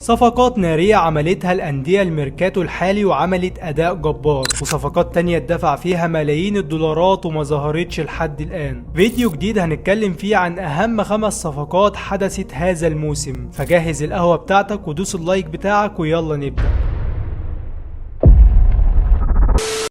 صفقات نارية عملتها الأندية الميركاتو الحالي وعملت أداء جبار، وصفقات تانية اتدفع فيها ملايين الدولارات وما ظهرتش لحد الآن. فيديو جديد هنتكلم فيه عن أهم 5 صفقات حدثت هذا الموسم، فجهز القهوة بتاعتك ودوس اللايك بتاعك ويلا نبدأ.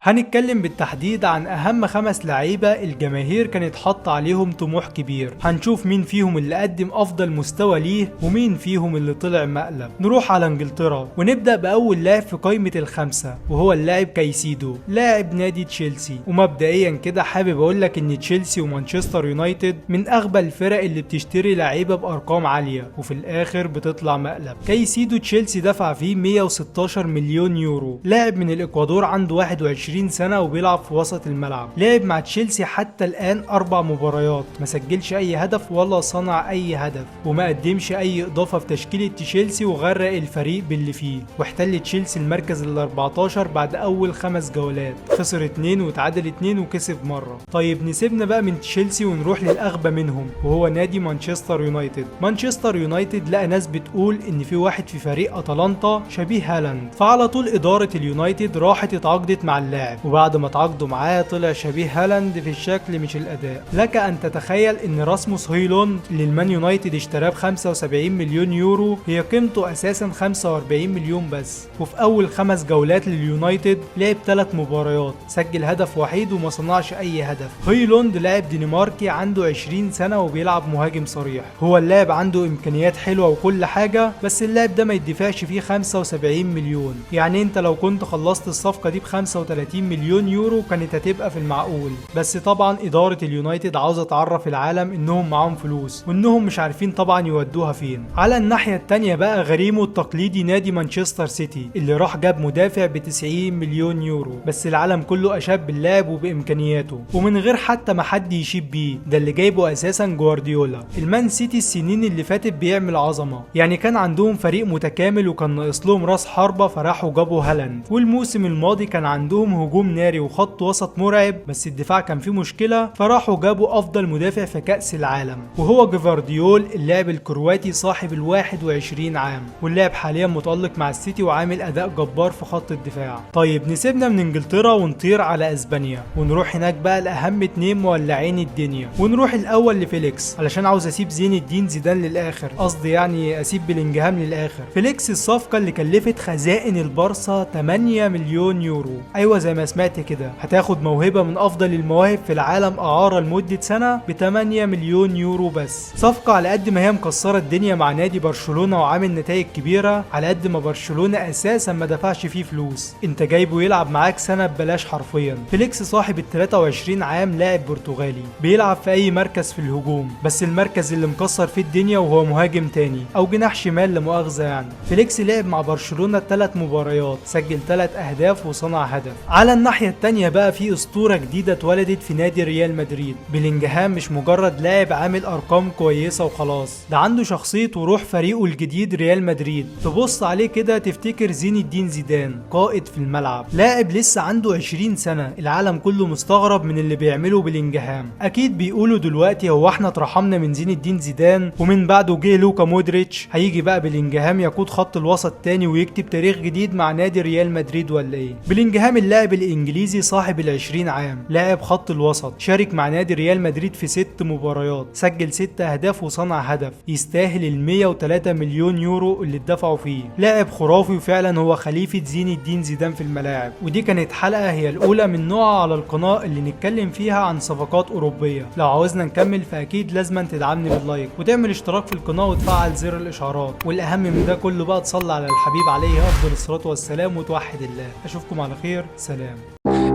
هنتكلم بالتحديد عن اهم 5 لعيبه الجماهير كانت حاطه عليهم طموح كبير. هنشوف مين فيهم اللي قدم افضل مستوى ليه ومين فيهم اللي طلع مقلب. نروح على انجلترا ونبدا باول لاعب في قائمه ال5 وهو اللاعب كايسيدو، لاعب نادي تشيلسي. ومبدئيا كده حابب اقول لك ان تشيلسي ومانشستر يونايتد من اغبى الفرق اللي بتشتري لعيبه بارقام عاليه وفي الاخر بتطلع مقلب. كايسيدو تشيلسي دفع فيه 116 مليون يورو، لاعب من الاكوادور عنده 21 سنة وبيلعب في وسط الملعب. لعب مع تشيلسي حتى الآن 4 مباريات، ما سجلش أي هدف ولا صنع أي هدف، وما قدمش أي إضافة في تشكيلة تشيلسي وغرق الفريق باللي فيه. واحتل تشيلسي المركز ال 14 بعد أول 5 جولات، خسر 2 وتعادل 2 وكسب مرة. طيب نسيبنا بقى من تشيلسي ونروح للأغبى منهم وهو نادي مانشستر يونايتد. مانشستر يونايتد لقى ناس بتقول إن في واحد في فريق أتلانتا شبيه هالاند، فعلى طول إدارة اليونايتد راحت اتعاقدت مع اللاعب، وبعد ما تعاقدوا معاه طلع شبيه هالاند في الشكل مش الاداء. لك ان تتخيل ان راسموس هويلوند اللي المان يونايتد اشتراه ب 75 مليون يورو هي قيمته اساسا 45 مليون بس، وفي اول 5 جولات لليونايتد لعب 3 مباريات، سجل هدف وحيد وما صنعش اي هدف. هويلوند لاعب دنماركي عنده 20 سنه وبيلعب مهاجم صريح. هو اللاعب عنده امكانيات حلوه وكل حاجه، بس اللاعب ده ما يدفعش فيه 75 مليون. يعني انت لو كنت خلصت الصفقه دي ب 35 مليون يورو كانت هتبقى في المعقول. بس طبعا إدارة اليونايتد عاوزة تعرف العالم انهم معاهم فلوس وانهم مش عارفين طبعا يودوها فين. على الناحية التانية بقى غريمه التقليدي نادي مانشستر سيتي اللي راح جاب مدافع ب 90 مليون يورو، بس العالم كله اشاد باللاعب وبامكانياته ومن غير حتى ما حد يشيب بيه. ده اللي جايبه اساسا جوارديولا. المان سيتي السنين اللي فاتت بيعمل عظمة، يعني كان عندهم فريق متكامل وكان ناقص لهم راس حربة فراحوا جابوا هالاند. والموسم الماضي كان عندهم هجوم ناري وخط وسط مرعب، بس الدفاع كان فيه مشكلة فراحوا جابوا افضل مدافع في كأس العالم وهو جفارديول، اللاعب الكرواتي صاحب ال 21 عام، واللاعب حاليا متألق مع السيتي وعامل اداء جبار في خط الدفاع. طيب نسيبنا من انجلترا ونطير على اسبانيا ونروح هناك بقى لاهم 2 مولعين الدنيا. ونروح الاول لفيليكس علشان عاوز اسيب زين الدين زيدان للاخر، قصدي يعني اسيب بلينجهام للاخر. فيليكس الصفقة اللي كلفت خزائن البارسا 8 مليون يورو. ايوه زي ما سمعت كده، هتاخد موهبة من افضل المواهب في العالم اعارة لمدة سنة ب 8 مليون يورو بس. صفقة على قد ما هي مكسرة الدنيا مع نادي برشلونة وعامل نتائج كبيرة، على قد ما برشلونة اساسا ما دفعش فيه فلوس. انت جايبه يلعب معاك سنة ببلاش حرفيا. فيليكس صاحب ال 23 عام، لاعب برتغالي بيلعب في اي مركز في الهجوم، بس المركز اللي مكسر فيه الدنيا وهو مهاجم تاني او جناح شمال لمؤاخذة يعني. فيليكس لعب مع برشلونة 3 مباريات، سجل 3 اهداف وصنع هدف. على الناحية التانية بقى في اسطورة جديدة اتولدت في نادي ريال مدريد. بلينجهام مش مجرد لاعب عامل ارقام كويسة وخلاص، ده عنده شخصية وروح فريقه الجديد ريال مدريد. تبص عليه كده تفتكر زين الدين زيدان، قائد في الملعب، لاعب لسه عنده 20 سنة. العالم كله مستغرب من اللي بيعمله بلينجهام. اكيد بيقولوا دلوقتي هو احنا اترحمنا من زين الدين زيدان ومن بعده جه لوكا مودريتش، هيجي بقى بلينجهام يقود خط الوسط تاني ويكتب تاريخ جديد مع نادي ريال مدريد ولا ايه؟ بلينجهام اللاعب الانجليزي صاحب ال 20 عام، لاعب خط الوسط، شارك مع نادي ريال مدريد في 6 مباريات، سجل 6 اهداف وصنع هدف، يستاهل ال 103 مليون يورو اللي اتدفعوا فيه. لاعب خرافي وفعلا هو خليفة زين الدين زيدان في الملاعب. ودي كانت حلقة هي الاولى من نوعها على القناة اللي نتكلم فيها عن صفقات اوروبية. لو عاوزنا نكمل فاكيد لازم تدعمني باللايك وتعمل اشتراك في القناة وتفعل زر الاشعارات، والاهم من ده كله بقى تصلي على الحبيب عليه افضل الصلاة والسلام وتوحد الله. اشوفكم على خير، سلام.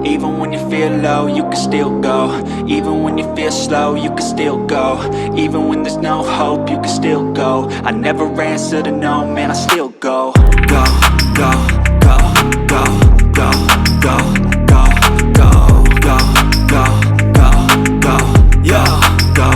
Even when you feel low, you can still go. Even when you feel slow, you can still go. Even when there's no hope, you can still go. I never answer to no, man, I still go. Go, go.